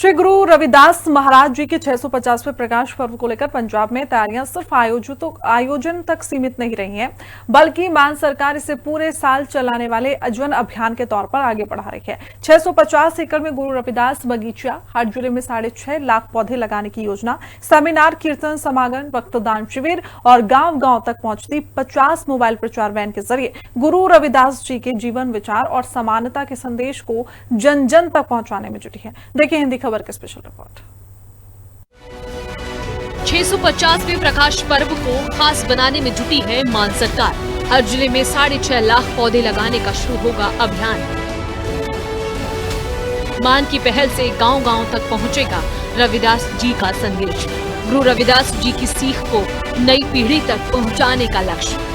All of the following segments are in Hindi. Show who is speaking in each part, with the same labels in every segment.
Speaker 1: श्री गुरु रविदास महाराज जी के 650वें प्रकाश पर्व को लेकर पंजाब में तैयारियां सिर्फ आयोजन तक सीमित नहीं रही हैं, बल्कि मान सरकार इसे पूरे साल चलाने वाले अजवन अभियान के तौर पर आगे बढ़ा रही है। 650 एकड़ में गुरु रविदास बगीचा, हर जिले में 6.5 लाख पौधे लगाने की योजना, सेमिनार, कीर्तन समागम, रक्तदान शिविर और गांव-गांव तक पहुंचती 50 मोबाइल प्रचार वैन के जरिए गुरु रविदास जी के जीवन, विचार और समानता के संदेश को जन जन तक पहुंचाने में जुटी है। देखिए हिंदी खबर की स्पेशल रिपोर्ट।
Speaker 2: 650वें प्रकाश पर्व को खास बनाने में जुटी है मान सरकार। हर जिले में 6.5 लाख पौधे लगाने का शुरू होगा अभियान। मान की पहल से गांव-गांव तक पहुंचेगा रविदास जी का संदेश। गुरु रविदास जी की सीख को नई पीढ़ी तक पहुंचाने का लक्ष्य।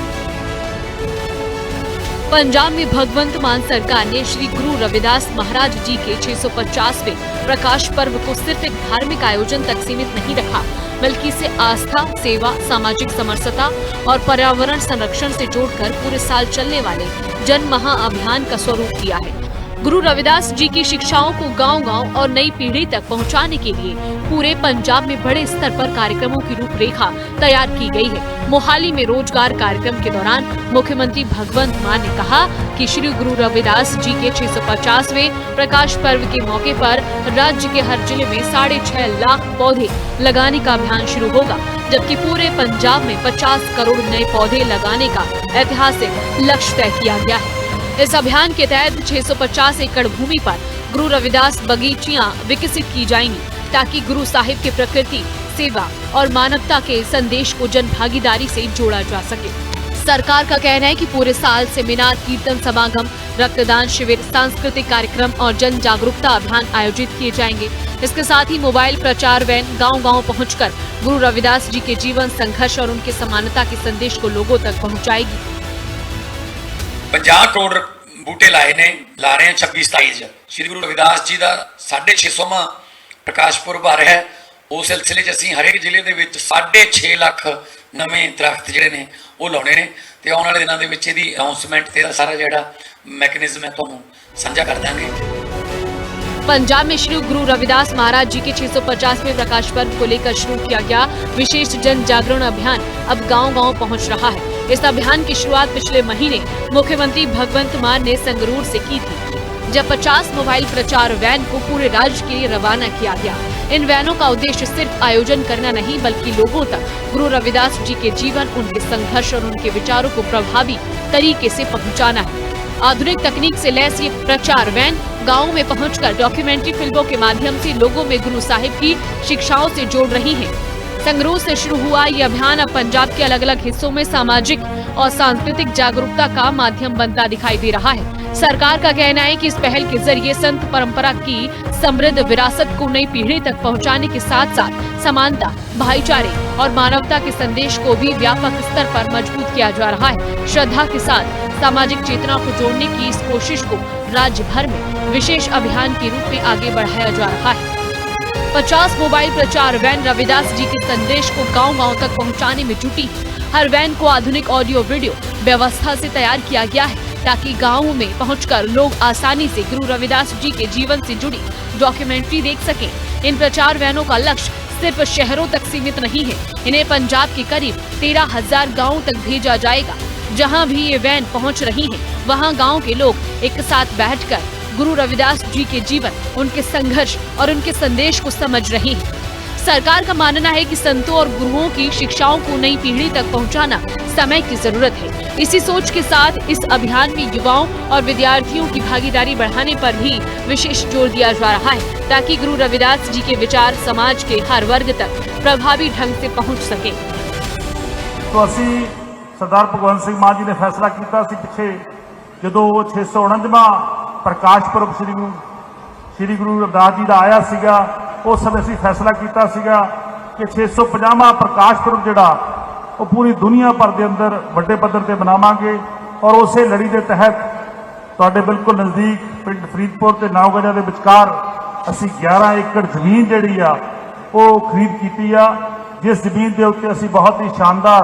Speaker 2: पंजाब में भगवंत मान सरकार ने श्री गुरु रविदास महाराज जी के 650वें प्रकाश पर्व को सिर्फ एक धार्मिक आयोजन तक सीमित नहीं रखा, बल्कि इसे आस्था, सेवा, सामाजिक समरसता और पर्यावरण संरक्षण से जोड़कर पूरे साल चलने वाले जन महाअभियान का स्वरूप दिया है। गुरु रविदास जी की शिक्षाओं को गांव-गांव और नई पीढ़ी तक पहुंचाने के लिए पूरे पंजाब में बड़े स्तर पर कार्यक्रमों की रूपरेखा तैयार की गई है। मोहाली में रोजगार कार्यक्रम के दौरान मुख्यमंत्री भगवंत मान ने कहा कि श्री गुरु रविदास जी के 650वें प्रकाश पर्व के मौके पर राज्य के हर जिले में 6.5 लाख पौधे लगाने का अभियान शुरू होगा, जबकि पूरे पंजाब में 50 करोड़ नए पौधे लगाने का ऐतिहासिक लक्ष्य तय किया गया है। इस अभियान के तहत 650 एकड़ भूमि पर गुरु रविदास बगीचियां विकसित की जाएंगी, ताकि गुरु साहिब के प्रकृति, सेवा और मानवता के संदेश को जन भागीदारी से जोड़ा जा सके। सरकार का कहना है कि पूरे साल सेमिनार, कीर्तन समागम, रक्तदान शिविर, सांस्कृतिक कार्यक्रम और जन जागरूकता अभियान आयोजित किए जाएंगे। इसके साथ ही मोबाइल प्रचार वैन गांव-गांव पहुंचकर गुरु रविदास जी के जीवन, संघर्ष और उनके समानता के संदेश को लोगों तक पहुँचाएगी।
Speaker 3: 50 करोड़ बूटे लाए ने, ला रहे हैं 26-27 श्री गुरु रविदास जी का 650वां प्रकाश पुरब आ रहा है। उस सिलसिले असीं हरेक जिले दे विच 6.5 लाख नवे दरख्त जिहड़े ने वो लाने ने ते आउण वाले दिनां दे विच इहदी अनाउंसमेंट ते सारा जिहड़ा मैकेनिज्म है तुहानूं साझा कर दांगे।
Speaker 2: पंजाब में श्री गुरु रविदास महाराज जी के 650वें प्रकाश पर्व को लेकर शुरू किया गया विशेष जन जागरण अभियान अब गांव-गांव पहुंच रहा है। इस अभियान की शुरुआत पिछले महीने मुख्यमंत्री भगवंत मान ने संगरूर से की थी, जब 50 मोबाइल प्रचार वैन को पूरे राज्य के लिए रवाना किया गया। इन वैनों का उद्देश्य सिर्फ आयोजन करना नहीं, बल्कि लोगों तक गुरु रविदास जी के जीवन, उनके संघर्ष और उनके विचारों को प्रभावी तरीके से पहुंचाना है। आधुनिक तकनीक से लैस ये प्रचार वैन गाँव में पहुंचकर डॉक्यूमेंट्री फिल्मों के माध्यम से लोगों में गुरु साहिब की शिक्षाओं से जोड़ रही है। संगरूर से शुरू हुआ ये अभियान अब पंजाब के अलग अलग हिस्सों में सामाजिक और सांस्कृतिक जागरूकता का माध्यम बनता दिखाई दे रहा है। सरकार का कहना है कि इस पहल के जरिए संत परंपरा की समृद्ध विरासत को नई पीढ़ी तक पहुंचाने के साथ साथ समानता, भाईचारे और मानवता के संदेश को भी व्यापक स्तर पर मजबूत किया जा रहा है। श्रद्धा के साथ सामाजिक चेतना को जोड़ने की इस कोशिश को राज्य भर में विशेष अभियान के रूप में आगे बढ़ाया जा रहा है। 50 मोबाइल प्रचार वैन रविदास जी के संदेश को गांव-गांव तक पहुंचाने में जुटी। हर वैन को आधुनिक ऑडियो वीडियो व्यवस्था से तैयार किया गया है, ताकि गाँव में पहुंचकर लोग आसानी से गुरु रविदास जी के जीवन से जुड़ी डॉक्यूमेंट्री देख सकें। इन प्रचार वैनों का लक्ष्य सिर्फ शहरों तक सीमित नहीं है, इन्हें पंजाब के करीब 13,000 गाँव तक भेजा जाएगा। जहाँ भी ये वैन पहुँच रही है, वहाँ गाँव के लोग एक साथ बैठकर गुरु रविदास जी के जीवन, उनके संघर्ष और उनके संदेश को समझ रहे हैं। सरकार का मानना है कि संतों और गुरुओं की शिक्षाओं को नई पीढ़ी तक पहुंचाना समय की जरूरत है। इसी सोच के साथ इस अभियान में युवाओं और विद्यार्थियों की भागीदारी बढ़ाने पर भी विशेष जोर दिया जा रहा है, ताकि गुरु रविदास जी के विचार समाज के हर वर्ग तक प्रभावी ढंग से पहुंच सके।
Speaker 4: तो असी सरदार भगवंत सिंह मान जी ने फैसला किया पिछे जो 649वां प्रकाश पुरब श्री गुरु रविदास जी का आया सीगा, उस समय असीं फैसला किया सीगा कि 650वां प्रकाश पुरब जिहड़ा वो पूरी दुनिया भर के अंदर वड्डे पद्धर ते मनावांगे। और उस लड़ी के तहत तुहाडे बिल्कुल नज़दीक पिंड फरीदपुर ते नावगजा के विचकार असीं 11 एकड़ जमीन जिहड़ी आ वो खरीद की आ, जिस जमीन के उत्ते असीं बहुत ही शानदार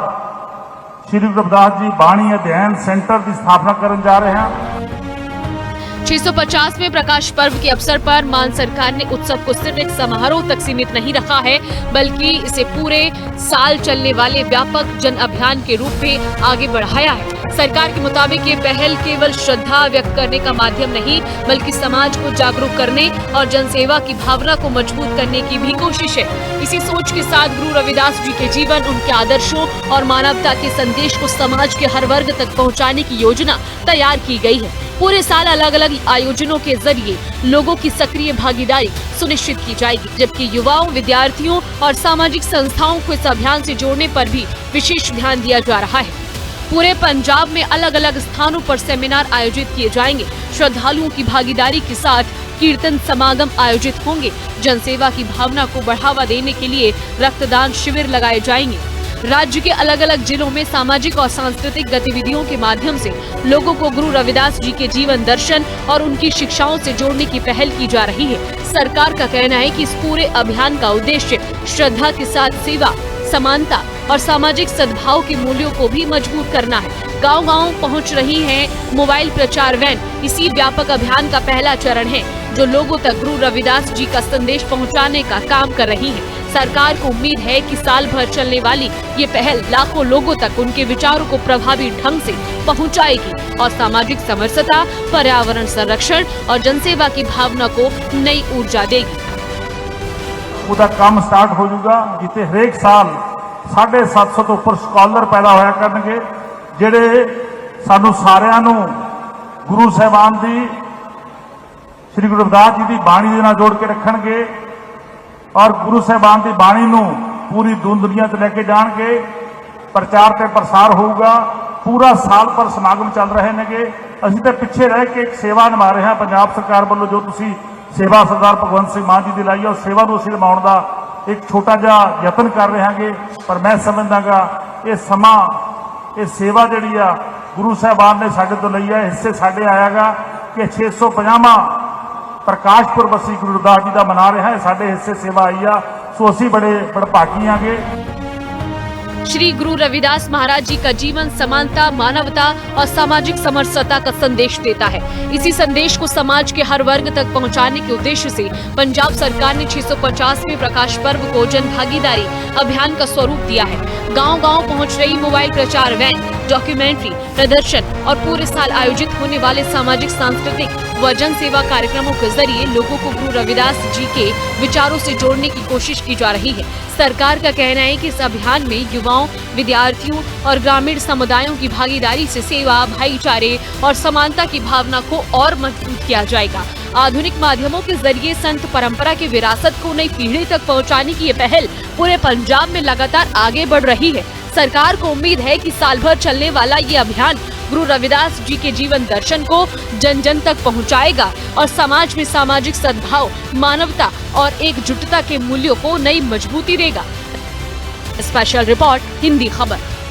Speaker 4: श्री गुरु रविदास जी बाणी अध्ययन सेंटर की स्थापना करन जा रहे हैं।
Speaker 2: 650वें प्रकाश पर्व के अवसर पर मान सरकार ने उत्सव को सिर्फ एक समारोह तक सीमित नहीं रखा है, बल्कि इसे पूरे साल चलने वाले व्यापक जन अभियान के रूप में आगे बढ़ाया है। सरकार के मुताबिक ये पहल केवल श्रद्धा व्यक्त करने का माध्यम नहीं, बल्कि समाज को जागरूक करने और जनसेवा की भावना को मजबूत करने की भी कोशिश है। इसी सोच के साथ गुरु रविदास जी के जीवन, उनके आदर्शों और मानवता के संदेश को समाज के हर वर्ग तक पहुँचाने की योजना तैयार की गई है। पूरे साल अलग अलग आयोजनों के जरिए लोगों की सक्रिय भागीदारी सुनिश्चित की जाएगी, जबकि युवाओं, विद्यार्थियों और सामाजिक संस्थाओं को इस अभियान से जोड़ने पर भी विशेष ध्यान दिया जा रहा है। पूरे पंजाब में अलग अलग स्थानों पर सेमिनार आयोजित किए जाएंगे। श्रद्धालुओं की भागीदारी के साथ कीर्तन समागम आयोजित होंगे। जनसेवा की भावना को बढ़ावा देने के लिए रक्तदान शिविर लगाए जाएंगे। राज्य के अलग अलग जिलों में सामाजिक और सांस्कृतिक गतिविधियों के माध्यम से लोगों को गुरु रविदास जी के जीवन दर्शन और उनकी शिक्षाओं से जोड़ने की पहल की जा रही है। सरकार का कहना है कि इस पूरे अभियान का उद्देश्य श्रद्धा के साथ सेवा, समानता और सामाजिक सद्भाव के मूल्यों को भी मजबूत करना है। गांव-गांव पहुंच रही है मोबाइल प्रचार वैन। इसी व्यापक अभियान का पहला चरण है, जो लोगों तक गुरु रविदास जी का संदेश पहुंचाने का काम कर रही है। सरकार को उम्मीद है कि साल भर चलने वाली ये पहल लाखों लोगों तक उनके विचारों को प्रभावी ढंग से पहुंचाएगी और सामाजिक समरसता, पर्यावरण संरक्षण और जनसेवा की भावना को नई ऊर्जा देगी।
Speaker 4: ਉਹਦਾ ਕੰਮ ਸਟਾਰਟ ਹੋ ਜਾਊਗਾ, ਜਿੱਥੇ ਹਰੇਕ ਸਾਲ 750 ਤੋਂ ਉੱਪਰ ਸਕਾਲਰ ਪੈਦਾ ਹੋਇਆ ਕਰਨਗੇ, ਜਿਹੜੇ ਸਾਨੂੰ ਸਾਰਿਆਂ ਨੂੰ ਗੁਰੂ ਸਾਹਿਬਾਨ ਦੀ, ਸ੍ਰੀ ਗੁਰੂ ਰਵਿਦਾਸ ਜੀ ਦੀ ਬਾਣੀ ਦੇ ਨਾਲ ਜੋੜ ਕੇ ਰੱਖਣਗੇ ਔਰ ਗੁਰੂ ਸਾਹਿਬਾਨ ਦੀ ਬਾਣੀ ਨੂੰ ਪੂਰੀ ਦੁਨੀਆ 'ਚ ਲੈ ਕੇ ਜਾਣਗੇ। ਪ੍ਰਚਾਰ ਤੇ ਪ੍ਰਸਾਰ ਹੋਊਗਾ। ਪੂਰਾ ਸਾਲ ਪਰ ਸਮਾਗਮ ਚੱਲ ਰਹੇ ਨੇਗੇ। ਅਸੀਂ ਤਾਂ ਪਿੱਛੇ ਰਹਿ ਕੇ ਇੱਕ ਸੇਵਾ ਨਿਭਾ ਰਹੇ ਹਾਂ ਪੰਜਾਬ ਸਰਕਾਰ ਵੱਲੋਂ, ਜੋ ਤੁਸੀਂ ਸੇਵਾ ਸਰਦਾਰ ਭਗਵੰਤ ਸਿੰਘ ਮਾਨ ਜੀ ਦੀ ਲਾਈ, ਔਰ ਸੇਵਾ ਨੂੰ ਅਸੀਂ ਨਿਭਾਉਣ ਦਾ ਇੱਕ ਛੋਟਾ ਜਿਹਾ ਯਤਨ ਕਰ ਰਹੇ ਹਾਂਗੇ। ਪਰ ਮੈਂ ਸਮਝਦਾਗਾ ਇਹ ਸਮਾਂ, ਇਹ ਸੇਵਾ ਜਿਹੜੀ ਆ ਗੁਰੂ ਸਾਹਿਬਾਨ ਨੇ ਸਾਡੇ ਤੋਂ ਲਈ ਹੈ, ਹਿੱਸੇ ਸਾਡੇ ਆਇਆਗਾ ਕਿ 650ਵਾਂ ਪ੍ਰਕਾਸ਼ ਪੁਰਬ ਅਸੀਂ ਗੁਰੂ ਰਵਿਦਾਸ ਜੀ ਦਾ ਮਨਾ ਰਹੇ ਹਾਂ। ਸਾਡੇ ਹਿੱਸੇ ਸੇਵਾ ਆਈ ਆ, ਸੋ ਅਸੀਂ ਬੜੇ ਭਾਗੀ ਹਾਂਗੇ।
Speaker 2: श्री गुरु रविदास महाराज जी का जीवन समानता, मानवता और सामाजिक समरसता का संदेश देता है। इसी संदेश को समाज के हर वर्ग तक पहुंचाने के उद्देश्य से पंजाब सरकार ने 650वें प्रकाश पर्व को जन भागीदारी अभियान का स्वरूप दिया है। गांव-गांव पहुंच रही मोबाइल प्रचार वैन, डॉक्यूमेंट्री प्रदर्शन और पूरे साल आयोजित होने वाले सामाजिक, सांस्कृतिक व जन सेवा कार्यक्रमों के जरिए लोगों को गुरु रविदास जी के विचारों से जोड़ने की कोशिश की जा रही है। सरकार का कहना है कि इस अभियान में युवाओं, विद्यार्थियों और ग्रामीण समुदायों की भागीदारी से सेवा, भाईचारे और समानता की भावना को और मजबूत किया जाएगा। आधुनिक माध्यमों के जरिए संत परंपरा की विरासत को नई पीढ़ी तक पहुंचाने की ये पहल पूरे पंजाब में लगातार आगे बढ़ रही है। सरकार को उम्मीद है कि साल भर चलने वाला ये अभियान गुरु रविदास जी के जीवन दर्शन को जन जन तक पहुंचाएगा और समाज में सामाजिक सद्भाव, मानवता और एकजुटता के मूल्यों को नई मजबूती देगा। स्पेशल रिपोर्ट, हिंदी खबर।